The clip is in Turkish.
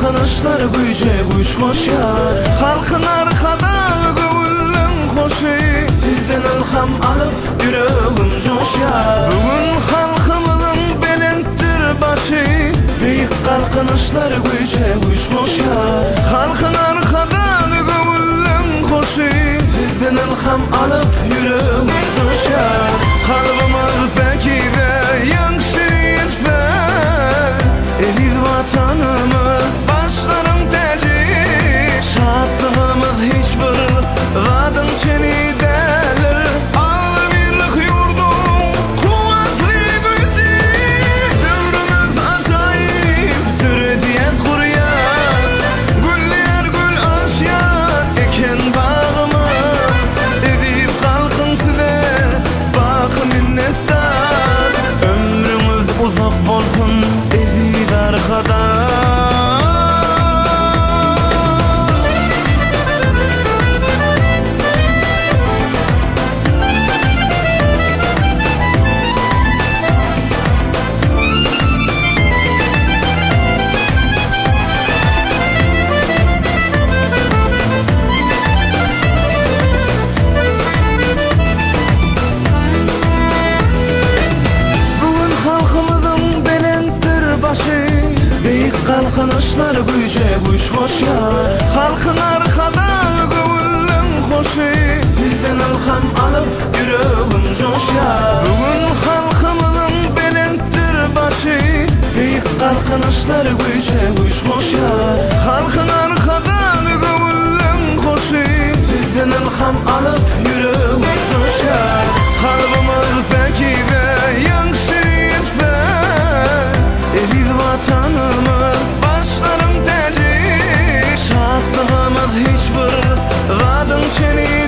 kalkınışlar güce güç koşar. Halkın arkada gönlüm koşu, sizden ilham alıp yüreğim coşar. Bugün halkımızın belenttir başı, büyük kalkınışlar güce güç koşar. Halkın arkada gönlüm koşu, sizden ilham alıp yüreğim coşar. Kalbimiz belki de yankısı yetmez, eliz vatanımız başların teci. Şadlığımız hiçbir vadın çeni derler. Ağlı birlik yurdum kuvvetli gücü. Dövrümüz acayip türediyez kuryaz. Güller gül aşyar eken bağımız. Edip kalkın size bak minnettar. Ömrümüz uzak bolsun edip arkadaş. Kalkınışlar güce güç koşar. Halkın arkada gönlüm koşu, sizden ilham alıp yüreğim coşar. Bugün halkımızın belenttir başı, büyük kalkınışlar güce güç koşar. Halkın arkada gönlüm koşu, sizden ilham alıp yüreğim coşar. Kalbimiz belki de yankısı yetmez, eliz vatanımız başlarım teci. Şadlığımız hiçbir vadın çeni